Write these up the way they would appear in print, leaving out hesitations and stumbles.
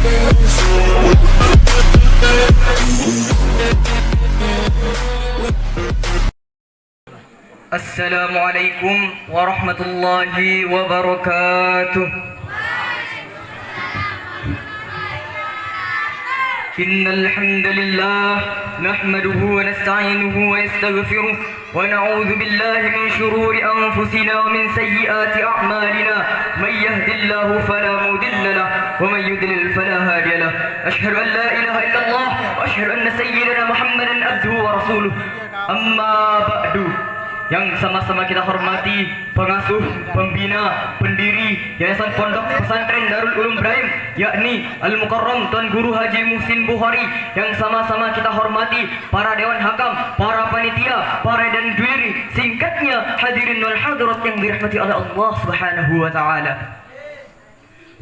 Assalamualaikum warahmatullahi wabarakatuh. Innal hamdalillah nahmaduhu wa nasta'inuhu wa nastaghfiruh wa na'udzu billahi min shururi anfusina wa min sayyiati a'malina. May yahdihillahu fala mudilla lahu wa may yudlil fala hadiya lahu. Asyhadu an la ilaha illallah wa asyhadu anna sayyidana Muhammadan abduhu wa rasuluh. Amma ba'du. Yang sama-sama kita hormati pengasuh, pembina, pendiri Yayasan Pondok Pesantren Darul Ulum Ibrahim, yakni Al-Mukarram Tuan Guru Haji Muhsin Bukhari. Yang sama-sama kita hormati para dewan hakam, para panitia, para dan juri, singkatnya hadirin wal hadirat yang dirahmati oleh Allah Subhanahu wa taala.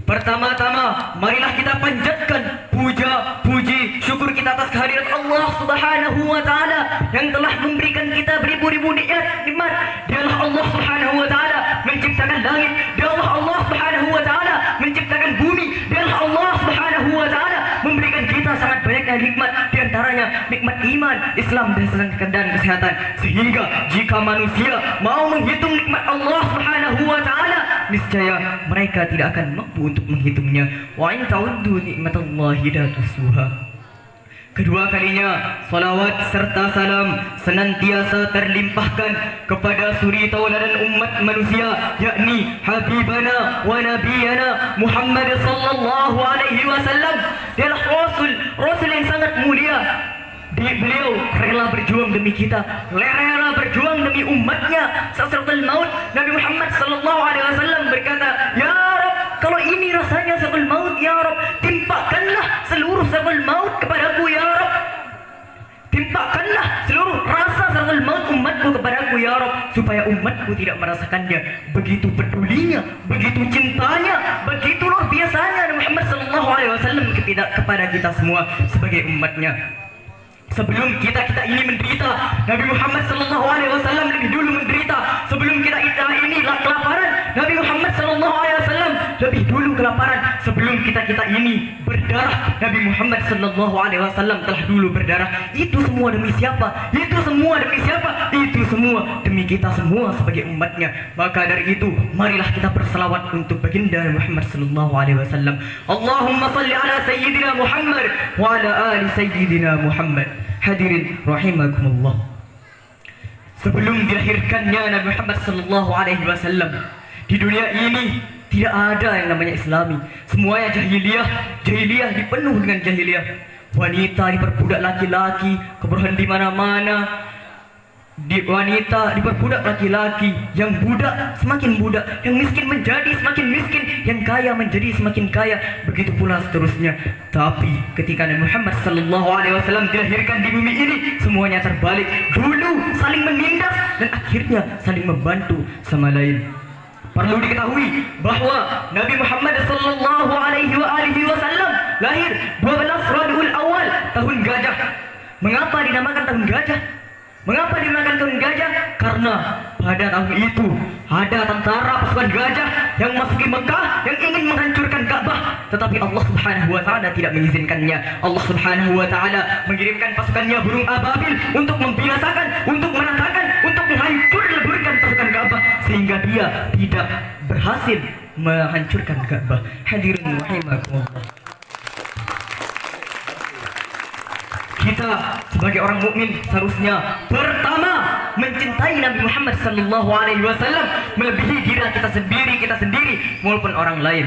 Pertama-tama, marilah kita panjatkan puja, puji, syukur kita atas kehadirat Allah Subhanahu wa taala yang telah memberikan kita beribu-ribu nikmat. Dialah Allah Subhanahu wa taala menciptakan langit, dialah Allah Subhanahu wa taala menciptakan bumi, dialah Allah Subhanahu wa taala memberikan kita sangat banyaknya nikmat, di antaranya nikmat iman, Islam dan kesehatan. Sehingga jika manusia mau menghitung nikmat Allah Subhanahu wa taala, niscaya mereka tidak akan mampu untuk menghitungnya. Wa in ta'uddu nikmatallahi la tuhsuha. Kedua kalinya, salawat serta salam senantiasa terlimpahkan kepada suri tauladan umat manusia, yakni Habibana wa Nabiyana Muhammad sallallahu alaihi wasallam. Dialah Rasul yang sangat mulia. Beliau rela berjuang demi kita, rela berjuang demi umatnya. Sakratul maut, Nabi Muhammad sallallahu alaihi wasallam berkata, "Ya Rabb, kalau ini rasanya sakratul maut, ya Rabb, timpakanlah seluruh sakratul maut kepadaku, ya Rabb. Timpakanlah seluruh rasa sakratul maut umatku kepadaku, ya Rabb, supaya umatku tidak merasakannya." Begitu pedulinya, begitu cintanya, begitu luar biasanya Nabi Muhammad sallallahu alaihi wasallam kepada kita semua sebagai umatnya. Sebelum kita ini menderita, Nabi Muhammad sallallahu alaihi wasallam lebih dulu menderita. Sebelum kita ini kelaparan, Nabi Muhammad sallallahu alaihi wasallam lebih dulu kelaparan. Sebelum kita ini berdarah, Nabi Muhammad sallallahu alaihi wasallam telah dulu berdarah. Itu semua demi siapa? Itu semua demi siapa? Itu semua demi kita semua sebagai umatnya. Maka dari itu, marilah kita berselawat untuk baginda Muhammad sallallahu alaihi wasallam. Allahumma salli ala sayyidina Muhammad wa ala ali sayyidina Muhammad. Hadirin rahimakumullah. Sebelum dilahirkannya Nabi Muhammad sallallahu alaihi wasallam, di dunia ini tidak ada yang namanya Islami. Semuanya jahiliyah dipenuh dengan jahiliyah. Wanita diperbudak laki-laki, keburuan di mana-mana. Wanita diperbudak laki-laki, yang budak semakin budak, yang miskin menjadi semakin miskin, yang kaya menjadi semakin kaya, begitu pula seterusnya. Tapi ketika Nabi Muhammad sallallahu alaihi wasallam dilahirkan di bumi ini, semuanya terbalik. Dulu saling menindas dan akhirnya saling membantu sama lain. Perlu diketahui bahwa Nabi Muhammad sallallahu alaihi wasallam lahir 12 Rabiul Awal, tahun gajah. Mengapa dinamakan tahun gajah? Mengapa dinamakan tahun gajah? Karena pada tahun itu ada tentara pasukan gajah yang masuki Mekah yang ingin menghancurkan Ka'bah, tetapi Allah Subhanahu wa taala tidak mengizinkannya. Allah Subhanahu wa taala mengirimkan pasukannya burung ababil untuk membinasakan, untuk meratakan, untuk menghancurkan pasukan Ka'bah, sehingga dia tidak berhasil menghancurkan Ka'bah. Hadirin rahimakumullah. Kita sebagai orang mukmin seharusnya pertama mencintai Nabi Muhammad sallallahu alaihi wasallam melebihi diri kita sendiri maupun orang lain.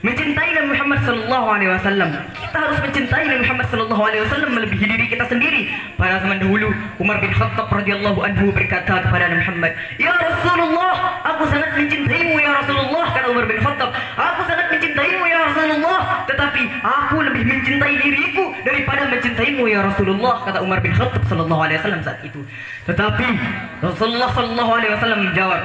Mencintai Nabi Muhammad sallallahu alaihi wasallam, kita harus mencintai Nabi Muhammad sallallahu alaihi wasallam melebihi diri kita sendiri. Pada zaman dahulu, Umar bin Khattab radhiyallahu anhu berkata kepada Nabi Muhammad, "Ya Rasulullah, aku sangat mencintaimu ya Rasulullah," kata Umar bin Khattab. "Aku sangat mencintaimu ya Rasulullah, tetapi aku lebih mencintai diriku daripada mencintaimu ya Rasulullah," kata Umar bin Khattab sallallahu alaihi wasallam saat itu. Tetapi Rasulullah sallallahu alaihi wasallam menjawab,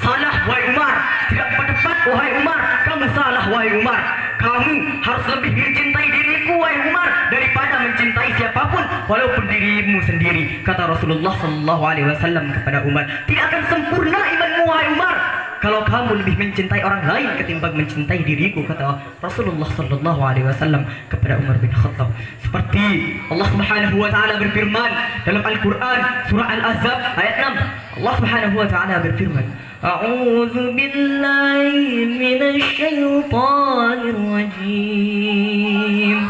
"Salah wahai Umar, tidak tepat wahai Umar, kamu salah wahai Umar. Kamu harus lebih mencintai diriku wahai Umar daripada mencintai siapapun walaupun dirimu sendiri," kata Rasulullah sallallahu alaihi wasallam kepada Umar. "Tidak akan sempurna imanmu wahai Umar kalau kamu lebih mencintai orang lain ketimbang mencintai diriku, kata Rasulullah sallallahu alaihi wasallam kepada Umar bin Khattab. Seperti Allah Subhanahu wa taala berfirman dalam Al-Qur'an surah Al-Ahzab ayat 6. Allah Subhanahu wa taala berfirman, A'udzu billahi minasy syaithanir rajim.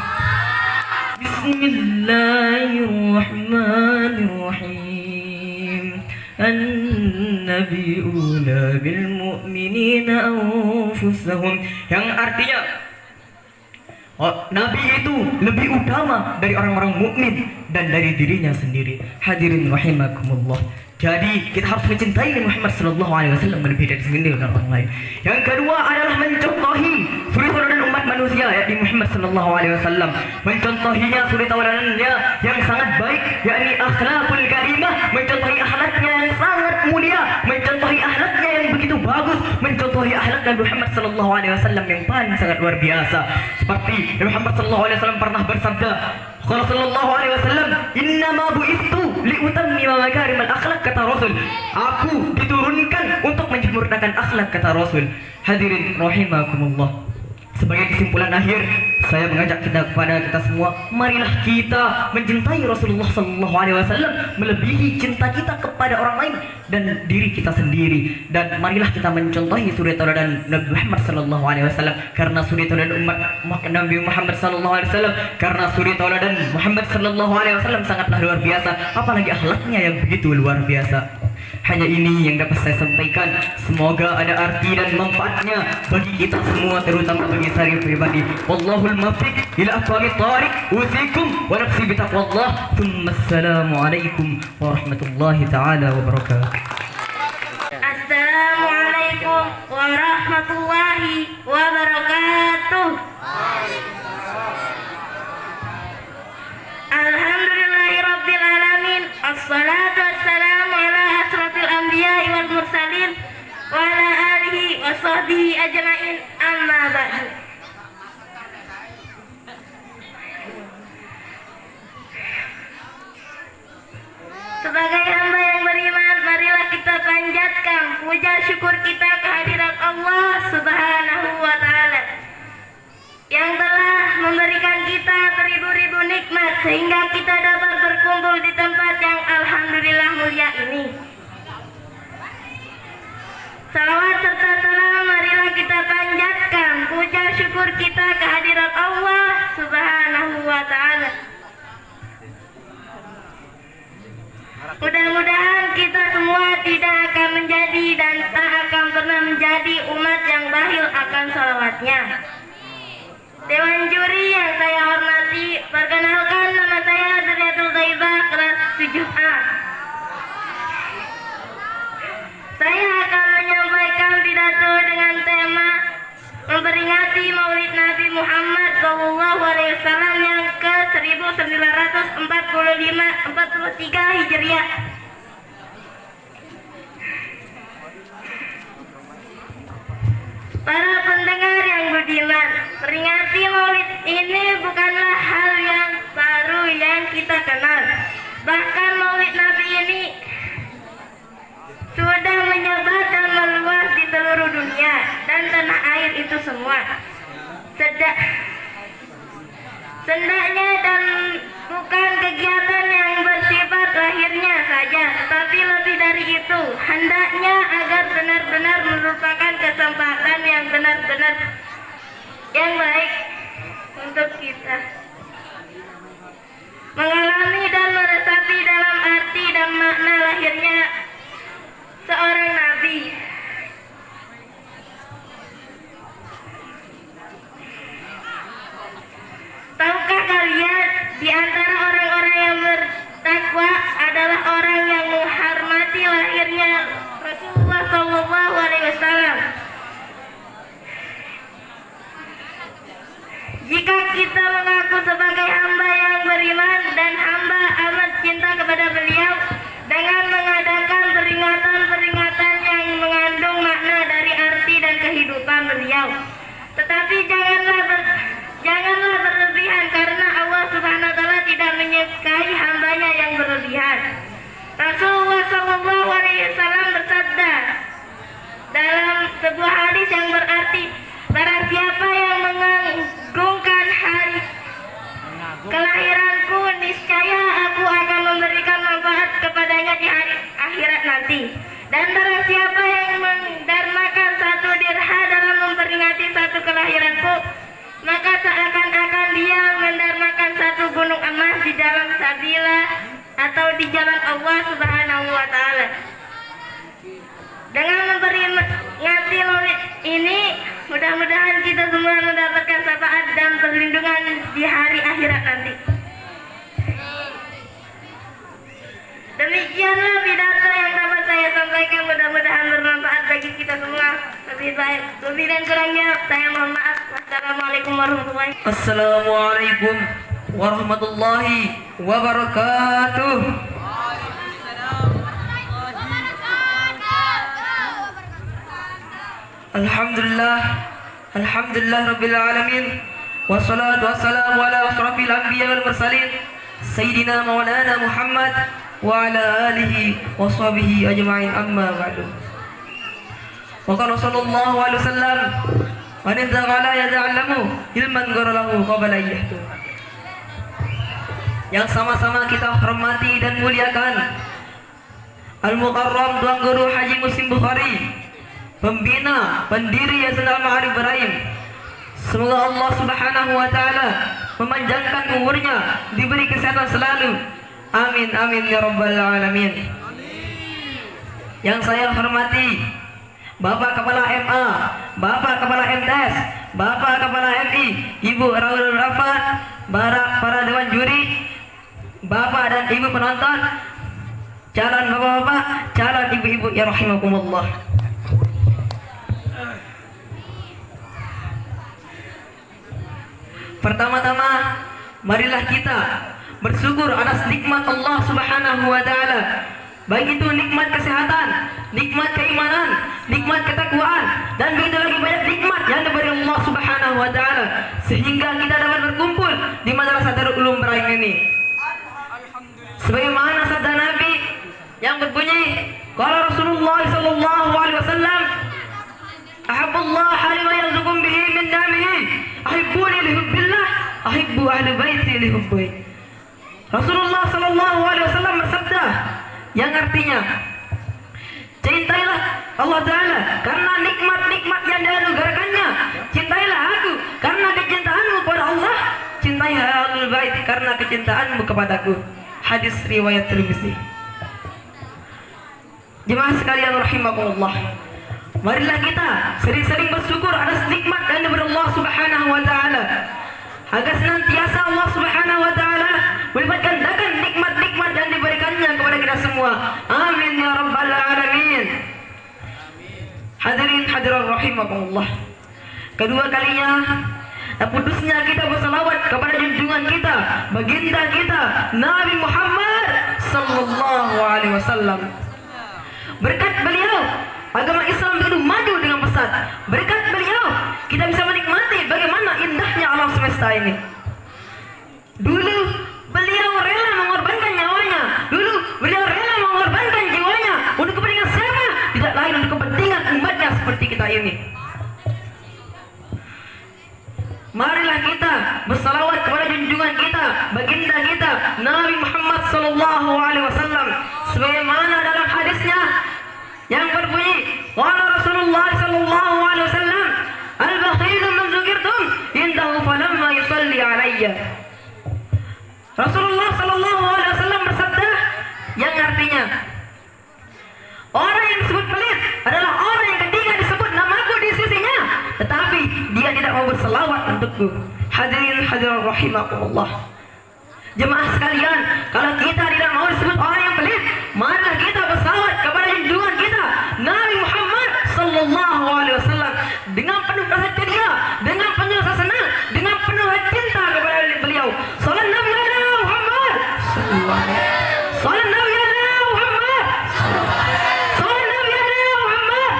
Bismillahirrahmanirrahim. An-nabiyuna bil mu'minina anfusahum. Yang artinya Nabi itu lebih utama dari orang-orang mukmin dan dari dirinya sendiri. Hadirin rahimakumullah. Jadi kita harus mencintai Nabi Muhammad sallallahu alaihi wasallam lebih dari sendiri dan orang lain. Yang kedua adalah mencontohi suri tauladan umat manusia ya di Muhammad sallallahu alaihi wasallam. Mencontohinya suri tauladannya yang sangat baik, yakni akhlakul karimah, mencontohi akhlaknya yang sangat mulia, mencontohi akhlaknya yang begitu bagus, mencontohi akhlak Nabi Muhammad sallallahu alaihi wasallam yang paling sangat luar biasa. Seperti Nabi Muhammad sallallahu alaihi wasallam pernah bersabda, Qala sallallahu alaihi wasallam, "Innama bu'istu liutammima makarimal akhlak," kata Rasul. Aku diturunkan untuk menyempurnakan akhlak, kata Rasul. Hadirin rahimakumullah. Sebagai kesimpulan akhir, saya mengajak kepada kita semua, marilah kita mencintai Rasulullah sallallahu alaihi wasallam melebihi cinta kita kepada orang lain dan diri kita sendiri. Dan marilah kita mencontohi suri tauladan Nabi Muhammad sallallahu alaihi wasallam, karena suri tauladan umat Nabi Muhammad sallallahu alaihi wasallam, karena suri tauladan Muhammad sallallahu alaihi wasallam sangatlah luar biasa, apalagi akhlaknya yang begitu luar biasa. Hanya ini yang dapat saya sampaikan. Semoga ada arti dan manfaatnya bagi kita semua, terutama bagi saya pribadi. Wallahul muwaffiq ila aqwamit thariq. Usikum wa nafsi bi taqwallah. Assalamu alaikum warahmatullahi taala wabarakatuh. Assalamualaikum warahmatullahi wabarakatuh. Alhamdulillahirabbil alamin. Assalatu wassalamu ala asrofil anbiya'i wal mursalin wa ala alihi wa sahbihi ajma'in, amma ba'du. Sebagai hamba yang beriman, marilah kita panjatkan puja syukur kita kehadirat Allah Subhanahu wa ta'ala yang telah memberikan kita beribu-ribu nikmat sehingga kita dapat berkumpul di tempat yang alhamdulillah mulia ini. Salawat serta salam marilah kita panjatkan puja syukur kita kehadirat Allah Subhanahu wa ta'ala. Mudah-mudahan kita semua tidak akan menjadi dan tak akan pernah menjadi umat yang bakhil akan salawatnya. Dewan juri yang saya hormati, perkenalkan nama saya Zuriatul Thaibah, kelas 7A. Saya akan menyampaikan pidato dengan tema memperingati Maulid Nabi Muhammad SAW yang ke 1943 Hijriah. Para pendengar yang budiman, peringati Maulid ini bukanlah hal yang baru yang kita kenal. Bahkan Maulid Nabi ini sudah menyebar dan meluas di seluruh dunia dan tanah air itu semua. Sendaknya dan bukan kegiatan yang bersifat lahirnya saja, tetapi lebih dari itu, hendaknya agar benar-benar merupakan kesempatan yang benar-benar yang baik untuk kita mengalami dan meresapi dalam arti dan makna lahirnya seorang nabi. Tahukah kalian, di antara orang-orang yang bertakwa adalah orang yang menghormati lahirnya Rasulullah SAW. Jika kita mengaku sebagai hamba yang beriman dan hamba amat cinta kepada beliau dengan mengadakan peringatan-peringatan yang mengandung makna dari arti dan kehidupan beliau, tetapi janganlah berlebihan, karena Allah Subhanahu wa ta'ala tidak menyukai hambanya yang berlebihan. Rasulullah SAW bersabda, dalam sebuah hadis yang berarti, barang siapa yang mengagungkan hari kelahiranku, niscaya aku akan memberikan manfaat kepadanya di hari akhirat nanti. Dan barang siapa yang mendarmakan satu dirha dalam memperingati satu kelahiranku, maka seakan-akan dia mendarmakan satu gunung emas di dalam sabilah atau di jalan Allah Subhanahu wa Ta'ala. Dengan memperingati maulid ini, mudah-mudahan kita semua mendapatkan syafaat dan perlindungan di hari akhirat nanti. Demikianlah pidato yang dapat saya sampaikan, mudah-mudahan bermanfaat bagi kita semua. Lebih dan kurangnya saya mohon maaf. Wassalamualaikum warahmatullahi wabarakatuh. Assalamualaikum warahmatullahi wabarakatuh. Alhamdulillah, alhamdulillah rabbil alamin. Wassalatu wassalamu ala asrafil anbiya wal mursalin sayyidina maulana Muhammad wa ala alihi wa sahbihi ajma'in, amma ba'du. Wa qala sallallahu alaihi wasallam, man intaqala yata'allamu ilman gharalahu qabla yahtu. Yang sama-sama kita hormati dan muliakan Al-Mukarram Tuan Guru Haji Muslim Bukhari, pembina, pendiri Yayasan Al-Ma'arif Ibrahim. Semoga Allah Subhanahu wa Ta'ala memanjangkan umurnya, diberi kesehatan selalu. Amin amin ya rabbal alamin. Yang saya hormati Bapak Kepala MA, Bapak Kepala MTS, Bapak Kepala MI, Ibu Raul Rafat, para dewan juri, Bapak dan Ibu penonton, calon bapak-bapak, calon ibu-ibu ya rahimakumullah. Pertama-tama, marilah kita bersyukur atas nikmat Allah Subhanahu wa Ta'ala. Baik itu nikmat kesehatan, nikmat keimanan, nikmat ketakwaan, dan begitu lagi banyak nikmat yang diberi Allah Subhanahu wa Ta'ala, sehingga kita dapat berkumpul di Madrasah Darul Ulum Ibrahim ini. Sebagaimana sabda Nabi yang berbunyi, qala Rasulullah sallallahu alaihi wasallam, ahabbullah lima yarzuqum bihi min namihi, ahibbuni li hubbillah, ahibbu ahli baiti li hubbi. Rasulullah sallallahu alaihi wasallam bersabda yang artinya, cintailah Allah Ta'ala karena nikmat-nikmat yang dianugerahkannya. Cintailah aku karena kecintaanmu kepada Allah. Cintailah ahlul bait karena kecintaanmu kepadaku. Hadis riwayat Tirmizi. Jemaah sekalian rahimakumullah, marilah kita sering-sering bersyukur atas nikmat yang diberi Allah Subhanahu wa Ta'ala, agar senantiasa Allah Subhanahu wa Ta'ala melipat gandakan nikmat-nikmat yang diberikannya kepada kita semua. Amin ya rabbal alamin. Hadirin hadirat rahimakumullah, kedua kalinya kudusnya kita bersalawat kepada junjungan kita, baginda kita Nabi Muhammad sallallahu alaihi wasallam. Berkat beliau agama Islam begitu maju dengan pesat. Berkat beliau kita bisa menikmati bagaimana indahnya alam semesta ini. Dulu beliau rela mengorbankan nyawanya. Dulu beliau rela mengorbankan jiwanya. Untuk kepentingan siapa? Tidak lain untuk kepentingan umatnya seperti kita ini. Marilah kita bersalawat kepada junjungan kita, baginda kita Nabi Muhammad sallallahu alaihi wasallam, sebagaimana dalam hadisnya yang berbunyi, qala Rasulullah sallallahu alaihi wasallam, al-bakhilu man dzukirtum indahu falamma yusalli alayya. Rasulullah sallallahu alaihi wasallam bersabda yang artinya, orang yang disebut pelit adalah orang yang ketika disebut namaku di sisinya, tetapi dia tidak mau berselawat untukku. Hadirin hadirat rahimakumullah. Jemaah sekalian, kalau kita tidak mau disebut orang yang pelit, marilah kita berselawat kepada junjungan kita Nabi Muhammad sallallahu alaihi wasallam dengan penuh rasa ceria, dengan penuh rasa senang, dengan penuh cinta kepada beliau. Salam Nabi Muhammad sallallahu alaihi wasallam. Salam Nabi Muhammad. Salam Nabi Muhammad.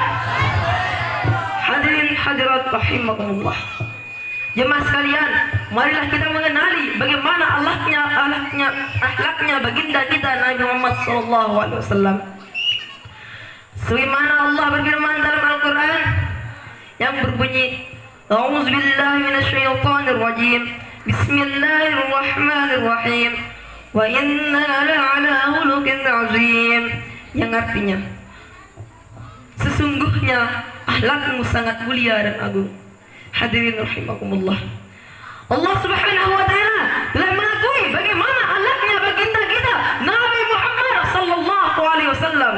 Hadirin hadirat rahimakumullah. Jemaah sekalian, marilah kita mengenali bagaimana akhlaknya baginda kita Nabi Muhammad sallallahu alaihi wasallam. Sebagaimana Allah berfirman dalam Al-Quran yang berbunyi, A'udzubillahi minasyaitonirrajim. Bismillahirrahmanirrahim. Wa inna la'ala khuluqin 'azim. Yang artinya, sesungguhnya akhlakmu sangat mulia dan agung. Hadirin rahimakumullah. Allah Subhanahu wa taala telah mengakui bagaimana akhlaknya baginda kita Nabi Muhammad sallallahu alaihi wasallam.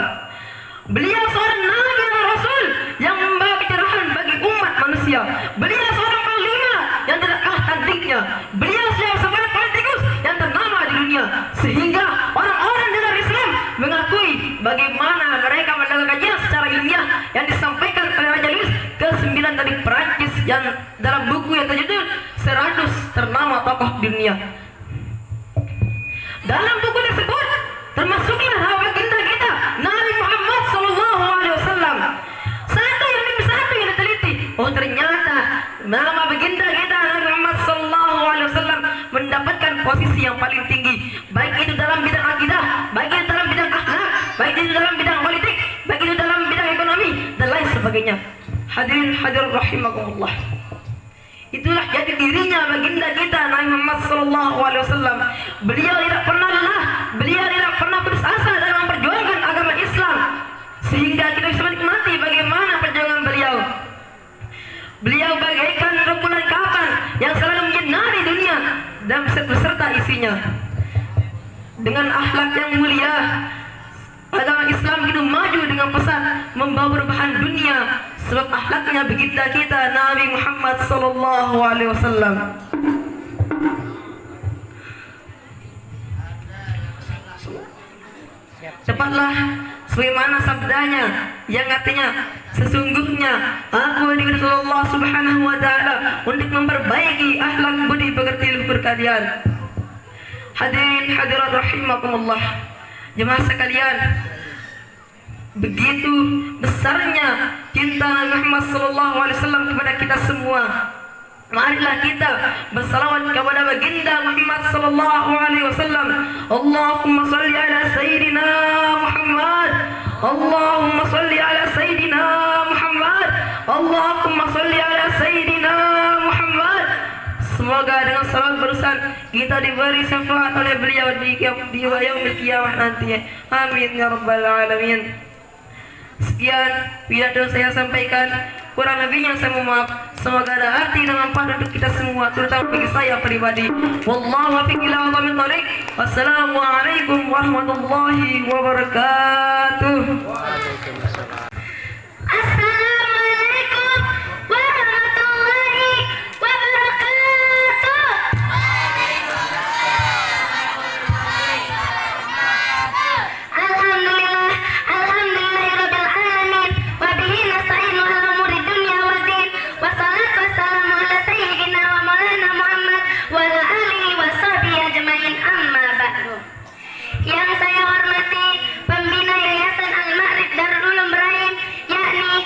Beliau seorang nabi dan rasul yang membawa kecerahan bagi umat manusia. Beliau seorang panglima yang tidak kalah cantiknya. Beliau seorang politikus yang ternama di dunia, sehingga orang-orang di luar Islam mengakui bagaimana mereka melakukan kajian secara ilmiah yang disampaikan oleh Raja Louis ke-9 dari Perancis yang dalam buku yang terjudul 100 ternama tokoh dunia. Dalam buku tersebut termasuklah baginda kita Nabi Muhammad sallallahu alaihi wasallam. Satu yang diteliti, oh ternyata nama baginda kita Nabi Muhammad sallallahu alaihi wasallam mendapatkan posisi yang paling tinggi, baik itu dalam bidang akidah, baik itu dalam bidang akhlak, baik itu dalam bidang politik, baik itu dalam bidang ekonomi dan lain sebagainya. Hadirin rahimakumullah. Itulah jati dirinya baginda kita Nabi Muhammad sallallahu alaihi wasallam. Beliau tidak pernah lelah, beliau tidak pernah putus asa dalam memperjuangkan agama Islam, sehingga kita bisa menikmati bagaimana perjuangan beliau. Beliau bagaikan rembulan kapan yang selalu menyinari dunia dan beserta isinya. Dengan akhlak yang mulia, agama Islam itu maju dengan pesat membawa perubahan dunia, sebab akhlaknya baginda kita Nabi Muhammad sallallahu alaihi wasallam. Cepatlah sebagaimana sabdanya yang artinya, sesungguhnya aku diutus Allah Subhanahu wa taala untuk memperbaiki akhlak budi pekerti luhur kalian. Hadirin hadirat rahimakumullah. Jemaah sekalian, begitu besarnya cinta Nabi Muhammad sallallahu alaihi wasallam kepada kita semua. Marilah kita bersalawat kepada baginda Muhammad sallallahu alaihi wasallam. Allahumma shalli ala sayyidina Muhammad. Allahumma shalli ala sayyidina Muhammad. Allahumma shalli ala sayyidina Muhammad. Semoga dengan salat barusan kita diberi syafaat oleh beliau di yaumil qiyamah nanti. Amin ya rabbal alamin. Sekian pidato saya sampaikan, kurang lebihnya saya mohon maaf. Semoga ada arti dan manfaat untuk kita semua, terutama bagi saya pribadi. Wallahu a'lam bishawab. Wassalamualaikum warahmatullahi wabarakatuh. Assalamualaikum warahmatullahi wabarakatuh. Alhamdulillah, alhamdulillahirabbil alamin, wa bihi nasta'inu ala umuri dunya waddin, wassalatu wassalamu ala sayyidina wa maulana Muhammad wa ala alihi washabihi ajmain, amma ba'du. Yang saya hormati pembina Yayasan Al-Ma'rif Darul Ulum Ibrahim, yakni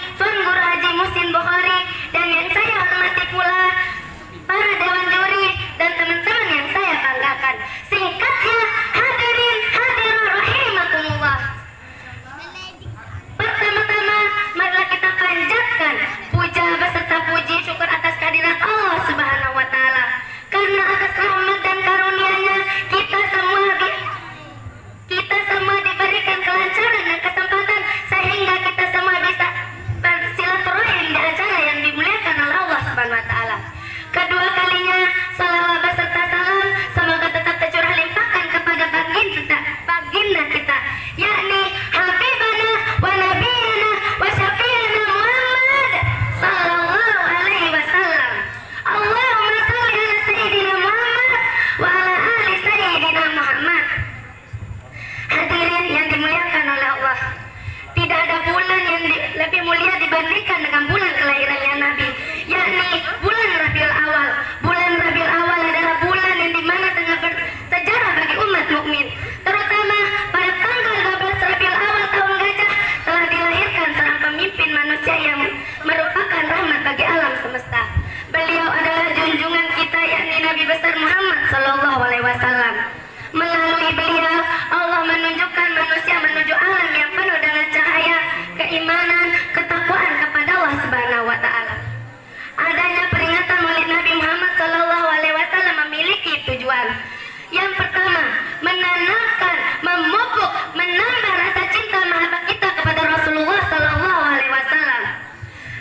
Yang pertama, menanamkan, memupuk, menambah rasa cinta mahabbah kita kepada Rasulullah Sallallahu Alaihi Wasallam.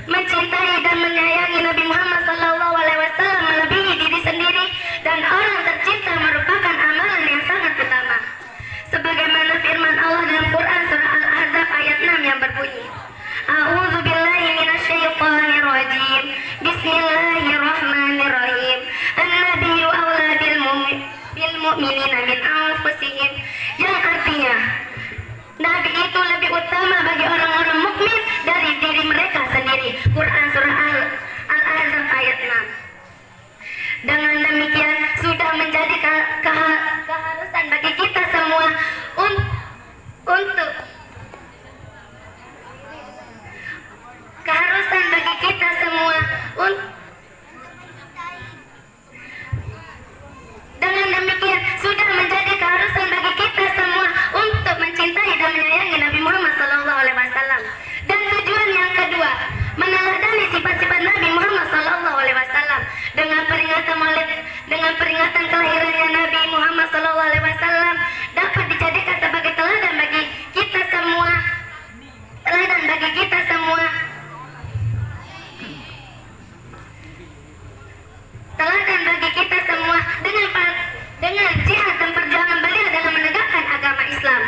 Mencintai dan menyayangi Nabi Muhammad Sallallahu Alaihi Wasallam melebihi diri sendiri dan orang tercinta merupakan amalan yang sangat utama. Sebagaimana firman Allah dalam Quran surah Al-Ahzab ayat 6 yang berbunyi, A'udzu billahi minasyaitonir rajim. Bismillahirrahmanirrahim. An-nabiyyu aula bil mu'minina min anfusihim. Yang artinya, Nabi itu lebih utama bagi orang-orang mukmin dari diri mereka sendiri. Quran surah Al-Ahzab ayat 6. Dengan demikian sudah menjadi keharusan bagi kita semua untuk keharusan bagi kita semua dengan demikian sudah menjadi keharusan bagi kita semua untuk mencintai dan menyayangi Nabi Muhammad Sallallahu Alaihi Wasallam. Dan tujuan yang kedua, meneladani sifat-sifat Nabi Muhammad Sallallahu Alaihi Wasallam dengan peringatan Maulid, dengan peringatan kelahirannya Nabi Muhammad Sallallahu Alaihi Wasallam dapat dijadikan sebagai teladan bagi kita semua, teladan bagi kita semua, teladan bagi kita semua dengan jihad dan perjuangan beliau dalam menegakkan agama Islam.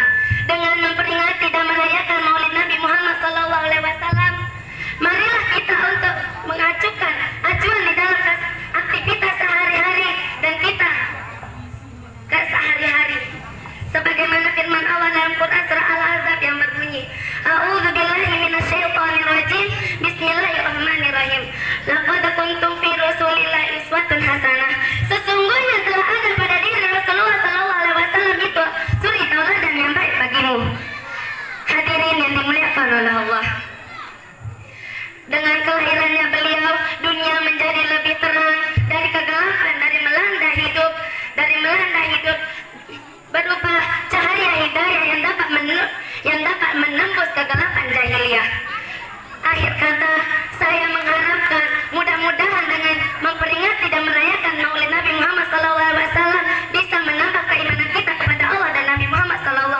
Dengan memperingati dan merayakan Maulid Nabi Muhammad Sallallahu Alaihi Wasallam, marilah kita untuk mengacukan acuan di dalam aktivitas sehari-hari dan kita ke sehari-hari. Sebagaimana firman Allah dalam Quran surah Al-Ahzab yang berbunyi, A'udzu billahi minasyaitonir rajim. Bismillahirrahmanirrahim. Laqad kuntum fi Rasulillahi uswatun hasanah. Sesungguhnya telah ada pada diri Rasulullah Sallallahu Alaihi Wasallam itu suri tauladan yang baik bagimu. Hadirin yang dimuliakan oleh Allah. Dengan kelahirannya beliau, dunia menjadi lebih terang dari kegelapan, dari melanda hidup berupa cahaya hidayah yang dapat menembus kegelapan jahiliyah. Akhir kata, saya mengharapkan mudah-mudahan dengan memperingati dan merayakan Maulid Nabi Muhammad SAW bisa menambah keimanan kita kepada Allah dan Nabi Muhammad SAW,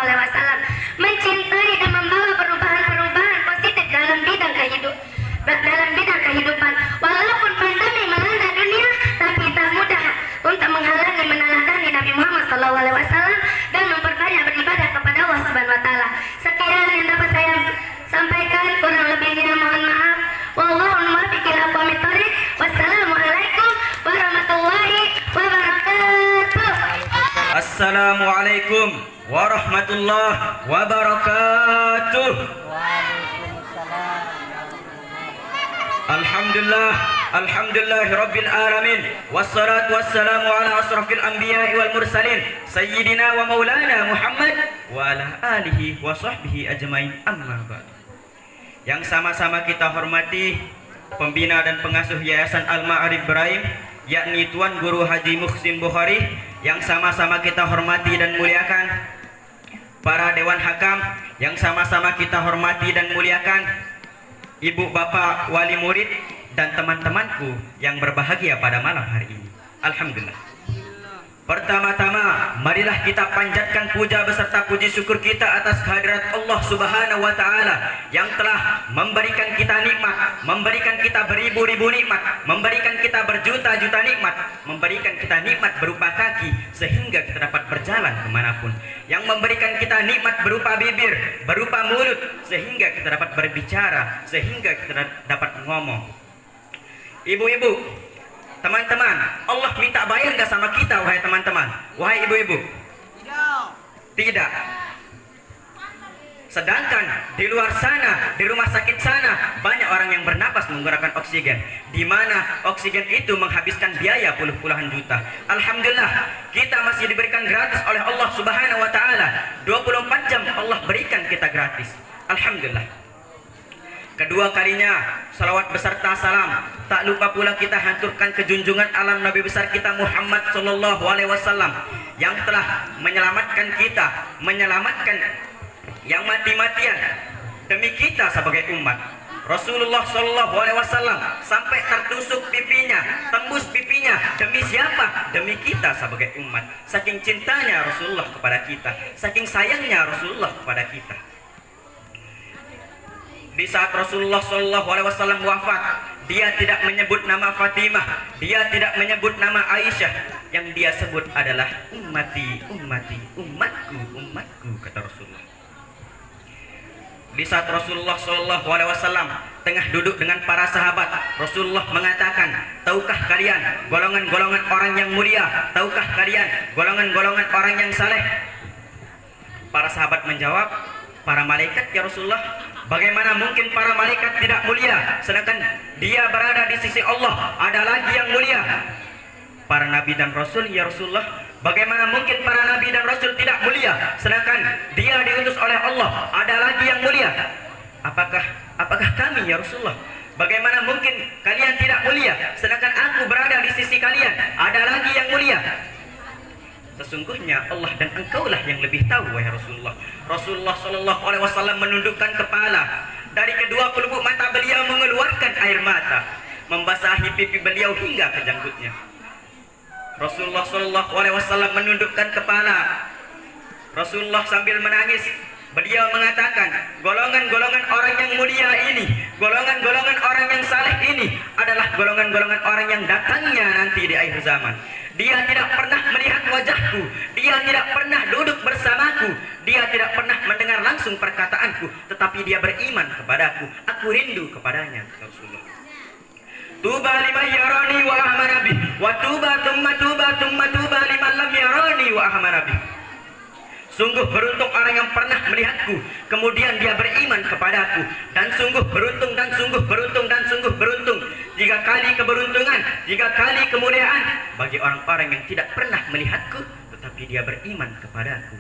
mencintai dan membawa perubahan-perubahan positif dalam bidang kehidupan. Walaupun pandemi melanda dunia, tapi tak mudah untuk menghalangi meneladani Nabi Muhammad SAW dan memperbanyak beribadah kepada Allah Subhanahu Wa Taala. Sekian yang dapat saya sampaikan, kurang lebihnya mohon maaf. Wallahu muwaffiq ila aqwamit thoriq. Wassalamualaikum warahmatullahi wabarakatuh. Assalamualaikum warahmatullahi wabarakatuh. Alhamdulillah rabbil alamin. Wassalatu wassalamu ala asrafil anbiya'i wal mursalin sayyidina wa maulana Muhammad wa ala alihi wa sahbihi ajmain, amma ba'd. Yang sama-sama kita hormati pembina dan pengasuh Yayasan Al-Ma'arif Ibrahim, yakni Tuan Guru Haji Muhsin Bukhari. Yang sama-sama kita hormati dan muliakan para Dewan Hakam. Yang sama-sama kita hormati dan muliakan Ibu Bapak Wali Murid dan teman-temanku yang berbahagia pada malam hari ini. Alhamdulillah. Pertama-tama, marilah kita panjatkan puja beserta puji syukur kita atas kehadirat Allah Subhanahu wa Ta'ala yang telah memberikan kita nikmat, memberikan kita beribu-ribu nikmat, memberikan kita berjuta-juta nikmat, memberikan kita nikmat berupa kaki sehingga kita dapat berjalan kemanapun, yang memberikan kita nikmat berupa bibir, berupa mulut sehingga kita dapat berbicara, sehingga kita dapat ngomong. Ibu-ibu, teman-teman, Allah minta bayar gak sama kita, wahai teman-teman, wahai ibu-ibu? Tidak. Sedangkan di luar sana, di rumah sakit sana, banyak orang yang bernapas menggunakan oksigen, di mana oksigen itu menghabiskan biaya puluhan juta. Alhamdulillah, kita masih diberikan gratis oleh Allah Subhanahu wa Ta'ala. 24 jam Allah berikan kita gratis. Alhamdulillah. Kedua kalinya, salawat beserta salam tak lupa pula kita haturkan ke junjungan alam Nabi besar kita Muhammad Sallallahu Alaihi Wasallam yang telah menyelamatkan kita, menyelamatkan yang mati-matian demi kita sebagai umat. Rasulullah Sallallahu Alaihi Wasallam sampai tertusuk pipinya, tembus pipinya demi siapa? Demi kita sebagai umat. Saking cintanya Rasulullah kepada kita, saking sayangnya Rasulullah kepada kita. Di saat Rasulullah SAW wafat, dia tidak menyebut nama Fatimah, dia tidak menyebut nama Aisyah. Yang dia sebut adalah ummati, ummati, umatku, umatku, kata Rasulullah. Di saat Rasulullah SAW tengah duduk dengan para sahabat, Rasulullah mengatakan, tahukah kalian golongan-golongan orang yang mulia? Tahukah kalian golongan-golongan orang yang saleh? Para sahabat menjawab, para malaikat ya Rasulullah. Bagaimana mungkin para malaikat tidak mulia, sedangkan dia berada di sisi Allah, ada lagi yang mulia. Para nabi dan rasul ya Rasulullah. Bagaimana mungkin para nabi dan rasul tidak mulia, sedangkan dia diutus oleh Allah, ada lagi yang mulia. Apakah kami ya Rasulullah? Bagaimana mungkin kalian tidak mulia, sedangkan aku berada di sisi kalian, ada lagi yang mulia. Sesungguhnya Allah dan engkaulah yang lebih tahu, wahai Rasulullah. Rasulullah SAW menundukkan kepala. Dari kedua pelupuk mata beliau mengeluarkan air mata, membasahi pipi beliau hingga ke janggutnya. Rasulullah SAW menundukkan kepala. Rasulullah sambil menangis, beliau mengatakan, golongan-golongan orang yang mulia ini, golongan-golongan orang yang saleh ini adalah golongan-golongan orang yang datangnya nanti di akhir zaman. Dia tidak pernah melihat wajahku, dia tidak pernah duduk bersamaku, dia tidak pernah mendengar langsung perkataanku, tetapi dia beriman kepadaku, aku rindu kepadanya. Rasulullah. Tuba liman yarani wa ahmana bih, wa tuba tuba liman lam yarani wa ahmana bih. Sungguh beruntung orang yang pernah melihatku, kemudian dia beriman kepadaku. Dan sungguh beruntung, dan sungguh beruntung, dan sungguh beruntung. 3 kali keberuntungan, 3 kali kemuliaan bagi orang-orang yang tidak pernah melihatku, tetapi dia beriman kepadaku.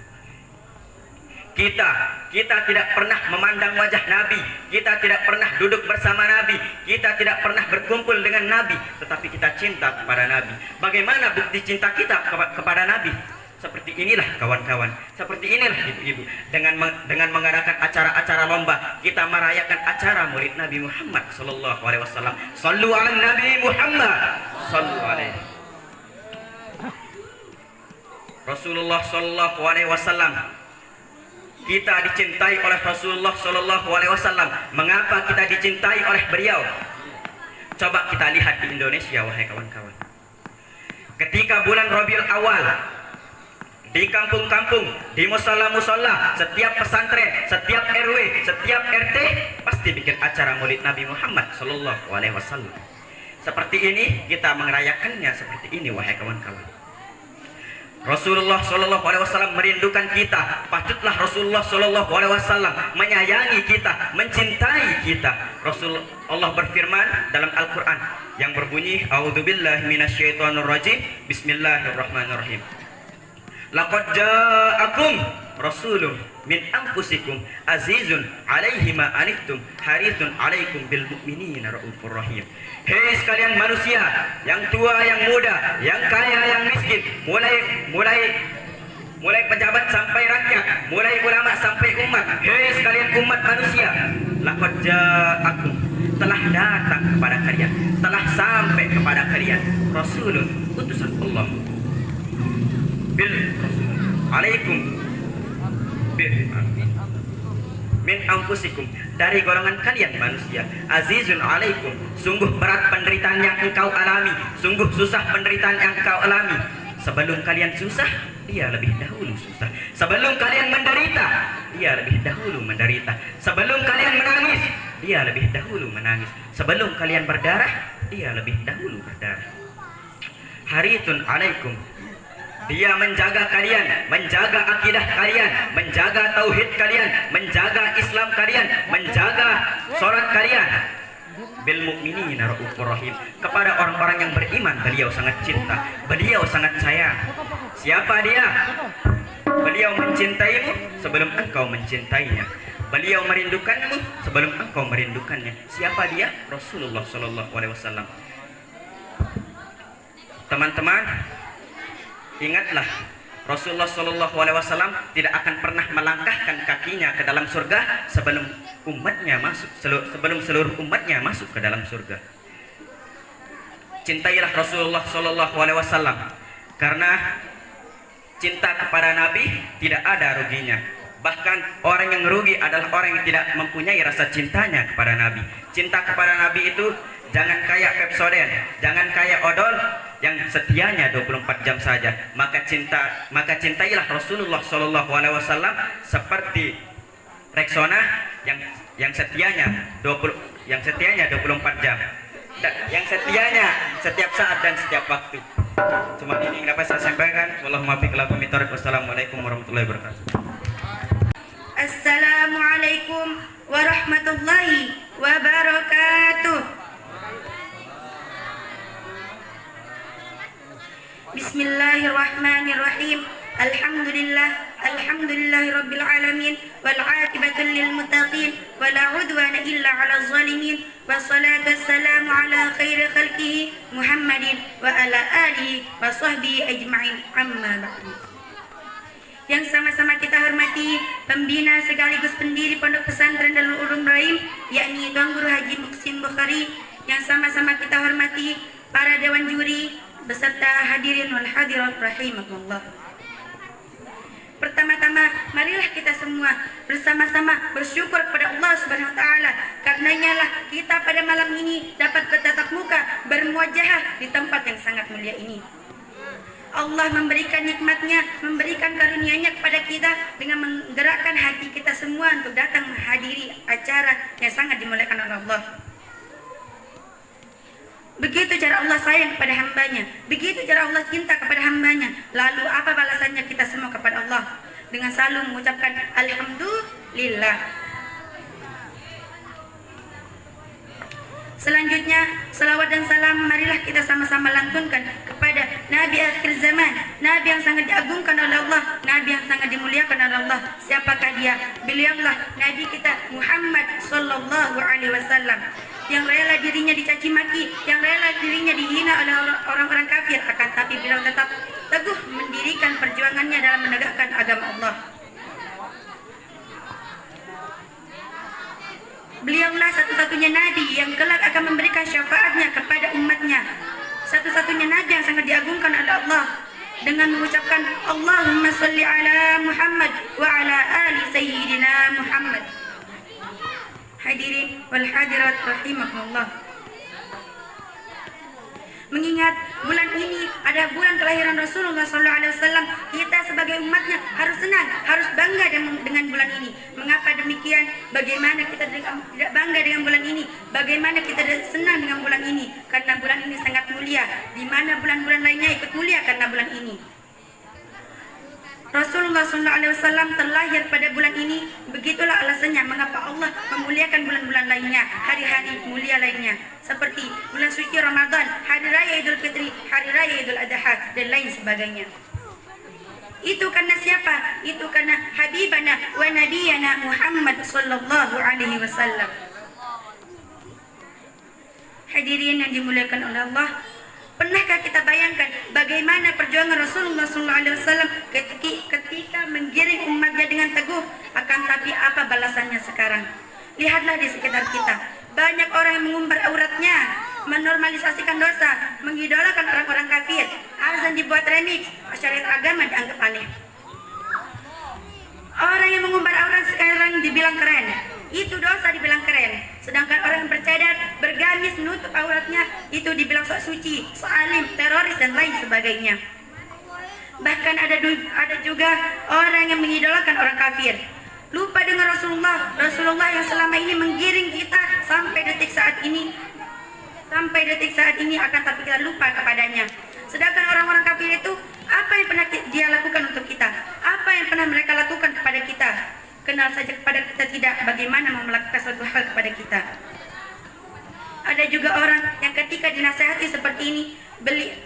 Kita tidak pernah memandang wajah Nabi, kita tidak pernah duduk bersama Nabi, kita tidak pernah berkumpul dengan Nabi, tetapi kita cinta kepada Nabi. Bagaimana bukti cinta kita kepada Nabi? Seperti inilah kawan-kawan, seperti inilah ibu-ibu. Dengan mengadakan acara-acara lomba, kita merayakan acara Maulid Nabi Muhammad sallallahu alaihi wasallam. Sallu ala Nabi Muhammad sallu alaihi. Rasulullah sallallahu alaihi wasallam. Kita dicintai oleh Rasulullah sallallahu alaihi wasallam. Mengapa kita dicintai oleh beliau? Coba kita lihat di Indonesia, wahai kawan-kawan. Ketika bulan Rabiul Awal, di kampung-kampung, di musala-musala, setiap pesantren, setiap RW, setiap RT pasti bikin acara Maulid Nabi Muhammad sallallahu alaihi wasallam. Seperti ini kita merayakannya, seperti ini wahai kawan-kawan. Rasulullah sallallahu alaihi wasallam merindukan kita. Patutlah Rasulullah sallallahu alaihi wasallam menyayangi kita, mencintai kita. Allah berfirman dalam Al-Qur'an yang berbunyi, a'udzubillahi minasyaitonirrajim, bismillahirrahmanirrahim. Laqad ja'akum rasulun min anfusikum azizun 'alaihi ma anittum harisun 'alaikum bil mu'minina raufur rahim. Hei sekalian manusia, yang tua, yang muda, yang kaya, yang miskin, mulai pejabat sampai rakyat, mulai ulama sampai umat. Hei sekalian umat manusia, laqad ja'akum, telah datang kepada kalian, telah sampai kepada kalian rasulun, utusan Allah, bil alaikum min anfusikum, dari golongan kalian manusia, azizun alaikum, sungguh berat penderitaan yang engkau alami, sungguh susah penderitaan yang engkau alami. Sebelum kalian susah, dia lebih dahulu susah. Sebelum kalian menderita, dia lebih dahulu menderita. Sebelum kalian menangis, dia lebih dahulu menangis. Sebelum kalian berdarah, dia lebih dahulu berdarah. Haritun alaikum, dia menjaga kalian, menjaga akidah kalian, menjaga tauhid kalian, menjaga Islam kalian, menjaga sholat kalian. Bil mu'minina raufur rahim, kepada orang-orang yang beriman beliau sangat cinta, beliau sangat sayang. Siapa dia? Beliau mencintaimu sebelum engkau mencintainya. Beliau merindukanmu sebelum engkau merindukannya. Siapa dia? Rasulullah sallallahu alaihi wasallam. Teman-teman, ingatlah, Rasulullah sallallahu alaihi wasallam tidak akan pernah melangkahkan kakinya ke dalam surga sebelum seluruh umatnya masuk ke dalam surga. cintailah Rasulullah Shallallahu Alaihi Wasallam, karena cinta kepada Nabi tidak ada ruginya. Bahkan orang yang rugi adalah orang yang tidak mempunyai rasa cintanya kepada Nabi. Cinta kepada Nabi itu jangan kayak Pepsodent, jangan kayak odol yang setianya 24 jam saja. Maka cintailah Rasulullah Shallallahu Alaihi Wasallam seperti Rexona yang setianya 24 jam. Yang setianya setiap saat dan setiap waktu. Cuma ini yang dapat saya sampaikan. Wallahumma fiq lakum mitariq. Wassalamualaikum warahmatullahi wabarakatuh. Assalamualaikum warahmatullahi wabarakatuh. Bismillahirrahmanirrahim. Alhamdulillahi rabbil alamin wal 'aqibatu lil muttaqin wa la 'udwana illa 'alal zalimin wassalatu wassalamu ala khairi khalqihi Muhammadin wa ala alihi wa sahbihi ajma'in, amma ba'du. Yang sama-sama kita hormati pembina sekaligus pendiri Pondok Pesantren Darul Ulum Rahim, yakni Tuan Guru Haji Muksin Bukhari. Yang sama-sama kita hormati para dewan juri beserta hadirin wal hadirat rahimakumullah. Pertama-tama, marilah kita semua bersama-sama bersyukur kepada Allah Subhanahu wa taala. Karenanya lah kita pada malam ini dapat bertatap muka, bermuajahah di tempat yang sangat mulia ini. Allah memberikan nikmatnya, memberikan karunia-Nya kepada kita dengan menggerakkan hati kita semua untuk datang menghadiri acara yang sangat dimuliakan oleh Allah. Begitu cara Allah sayang kepada hambanya, begitu cara Allah cinta kepada hambanya. Lalu apa balasannya kita semua kepada Allah? Dengan selalu mengucapkan Alhamdulillah. Selanjutnya, salawat dan salam marilah kita sama-sama lantunkan kepada Nabi akhir zaman, Nabi yang sangat diagungkan oleh Allah, Nabi yang sangat dimuliakan oleh Allah. Siapakah dia? Beliaulah Nabi kita Muhammad Sallallahu Alaihi Wasallam, yang rela dirinya dicaci maki, yang rela dirinya dihina oleh orang-orang kafir, akan tapi beliau tetap teguh mendirikan perjuangannya dalam menegakkan agama Allah. Beliaulah satu-satunya nabi yang kelak akan memberikan syafaatnya kepada umatnya, satu-satunya nabi yang sangat diagungkan oleh Allah dengan mengucapkan Allahumma sholli ala Muhammad wa ala ali sayyidina Muhammad. Hadirin wal hadirat rahimakumullah. Mengingat bulan ini adalah bulan kelahiran Rasulullah SAW, kita sebagai umatnya harus senang, harus bangga dengan bulan ini. Mengapa demikian? Bagaimana kita tidak bangga dengan bulan ini? Bagaimana kita tidak senang dengan bulan ini? Karena bulan ini sangat mulia, di mana bulan-bulan lainnya ikut mulia karena bulan ini. Rasulullah SAW terlahir pada bulan ini. Begitulah alasannya mengapa Allah memuliakan bulan-bulan lainnya, hari-hari mulia lainnya, seperti bulan suci Ramadan, hari raya Idul Fitri, hari raya Idul Adha, dan lain sebagainya. Itu karena siapa? Itu karena Habibana wa Nabiyana Muhammad Sallallahu Alaihi Wasallam. Hadirin yang dimuliakan oleh Allah, pernahkah kita bayangkan bagaimana perjuangan Rasulullah SAW ketika menggiring umatnya dengan teguh? Akan tapi apa balasannya sekarang? Lihatlah di sekitar kita, banyak orang yang mengumbar auratnya, menormalisasikan dosa, mengidolakan orang-orang kafir. Azan dibuat remix, syariat agama dianggap aneh. Orang yang mengumbar aurat sekarang dibilang keren, itu dosa dibilang keren. Sedangkan orang yang bercadar, bergamis, menutup auratnya, itu dibilang sok suci, sok alim, teroris, dan lain sebagainya. Bahkan ada juga orang yang mengidolakan orang kafir, lupa dengan Rasulullah yang selama ini menggiring kita sampai detik saat ini akan tapi kita lupa kepadanya. Sedangkan orang-orang kafir itu, apa yang pernah dia lakukan untuk kita? Apa yang pernah mereka lakukan kepada kita? Kenal saja kepada kita tidak, bagaimana mau melakukan suatu hal kepada kita. Ada juga orang yang ketika dinasihati seperti ini,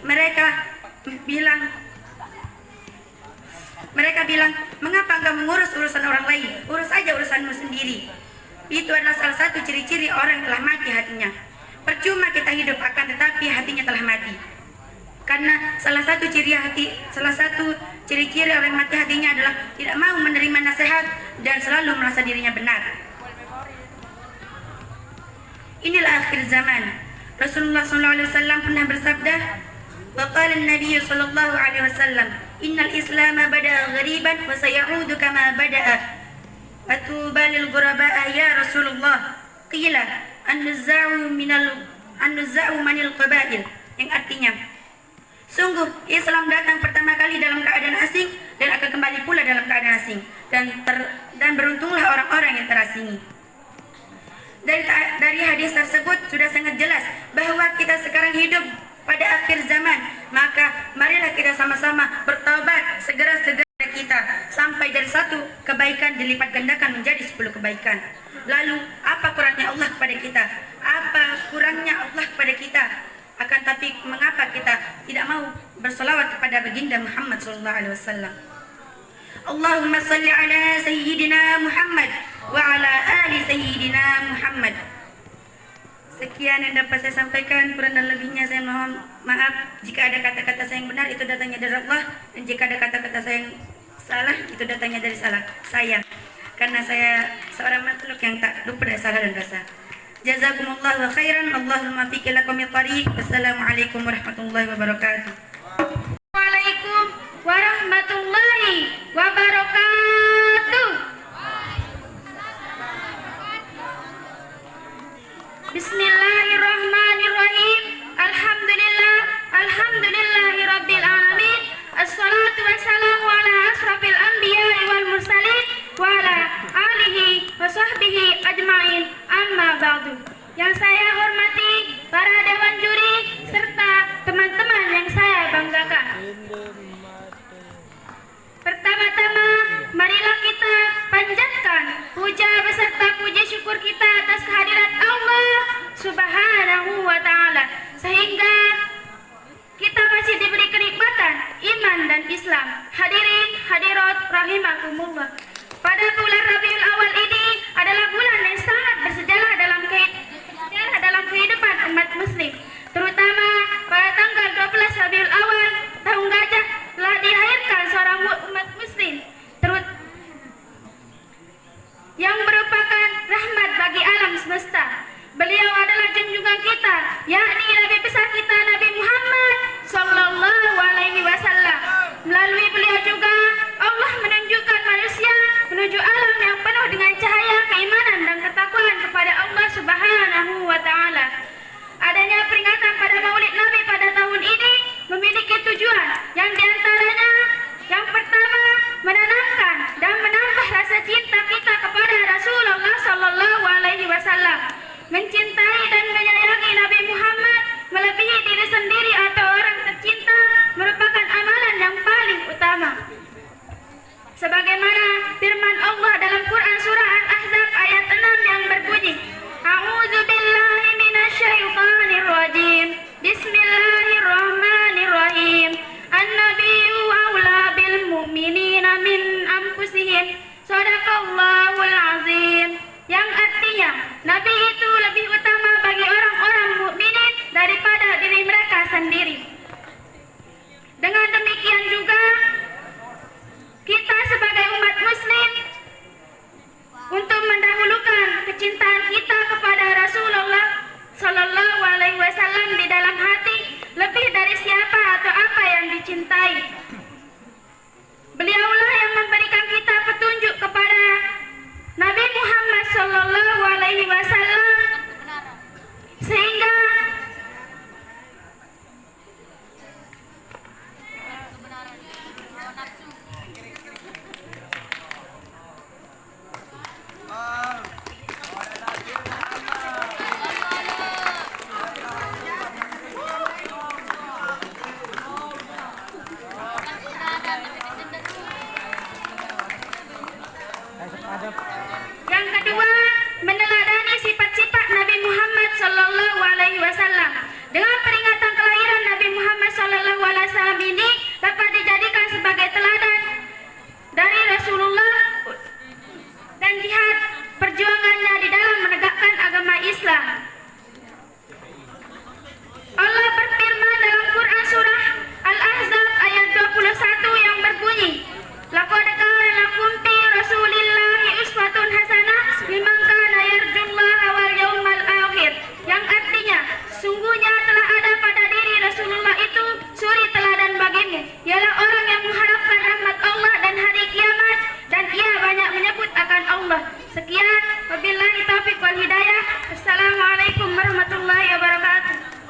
mereka bilang, mengapa engkau mengurus urusan orang lain? Urus aja urusanmu sendiri. Itu adalah salah satu ciri-ciri orang yang telah mati hatinya. Percuma kita hidup, akan tetapi hatinya telah mati. Karena salah satu ciri-ciri orang yang mati hatinya adalah tidak mau menerima nasihat dan selalu merasa dirinya benar. Inilah akhir zaman. Rasulullah SAW pernah bersabda, "Waqala an-nabiy sallallahu alaihi wasallam, innal Islam bada'a ghariban wa sayaudu kama bada'a. Atuba lil ghuraba'a ya Rasulullah." Qila an-nuzza'u manil qabail, yang artinya, sungguh Islam datang pertama kali dalam keadaan asing dan akan kembali pula dalam keadaan asing, dan beruntunglah orang-orang yang terasingi. Dari hadis tersebut sudah sangat jelas bahwa kita sekarang hidup pada akhir zaman, maka marilah kita sama-sama bertaubat segera-segera kita sampai dari satu kebaikan dilipat gandakan menjadi 10 kebaikan. Lalu apa kurangnya Allah kepada kita? Apa kurangnya Allah kepada kita? Akan tapi mengapa kita tidak mau bersolawat kepada baginda Muhammad SAW? Allahumma salli ala sayyidina Muhammad wa ala ali sayyidina Muhammad. Sekian yang dapat saya sampaikan, kurang dan lebihnya saya mohon maaf. Jika ada kata-kata saya yang benar, itu datangnya dari Allah, dan jika ada kata-kata saya yang salah, itu datangnya dari saya, karena saya seorang makhluk yang tak lupa dari salah dan dosa. Jazakumullahu khairan. Allahumma fiqh lakum tariq. Wassalamualaikum warahmatullahi wabarakatuh. Waalaikumsalam warahmatullahi wabarakatuh. Bismillahirrahmanirrahim. Alhamdulillahi rabbil alamin. Assalatu wassalamu ala asrafil anbiya'i wal mursalin wa ala alihi wa sahbihi ajma'in, amma ba'du. Yang saya hormati para dewan juri serta teman-teman yang saya banggakan. Pertama-tama, marilah kita panjatkan puja beserta puji syukur kita atas kehadirat Allah Subhanahu wa ta'ala, sehingga kita masih diberi kenikmatan iman dan Islam. Hadirin hadirat rahimakumullah. Pada bulan Rabiul Awal ini adalah bulan yang sangat bersejarah dalam kehidupan umat muslim, terutama pada tanggal 12 Rabiul Awal tahun gajah telah dilahirkan seorang umat muslim yang merupakan rahmat bagi alam semesta. Beliau adalah junjungan kita, yakni Nabi besar kita Nabi Muhammad sallallahu alaihi wasallam. Melalui beliau juga Allah menunjukkan manusia menuju alam yang penuh dengan cahaya keimanan dan ketakwaan kepada Allah Subhanahu wa ta'ala. Adanya peringatan pada Maulid Nabi pada tahun ini memiliki tujuan yang diantaranya, yang pertama, menanamkan dan menambah rasa cinta kita kepada Rasulullah sallallahu alaihi wasallam. Mencintai dan menyayangi Nabi Muhammad melebihi diri sendiri atau orang tercinta merupakan amalan yang paling utama. Sebagaimana firman Allah dalam Quran surah Al-Ahzab ayat 6 yang berbunyi, A'udzu billahi minasyaitonir rajim. Bismillahirrahmanirrahim. An-nabiyyu aula bil mu'minina min anfusihim. Shadaqallahul azim. Yang artinya, Nabi itu lebih utama bagi orang-orang mukminin daripada diri mereka sendiri. Dengan demikian juga, kita sebagai umat muslim untuk mendahulukan kecintaan kita kepada Rasulullah sallallahu alaihi wasallam di dalam hati lebih dari siapa atau apa yang dicintai. Beliaulah yang memberikan kita petunjuk kepada Nabi Muhammad sallallahu alaihi wasallam, sehingga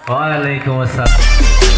Waalaikumsalam.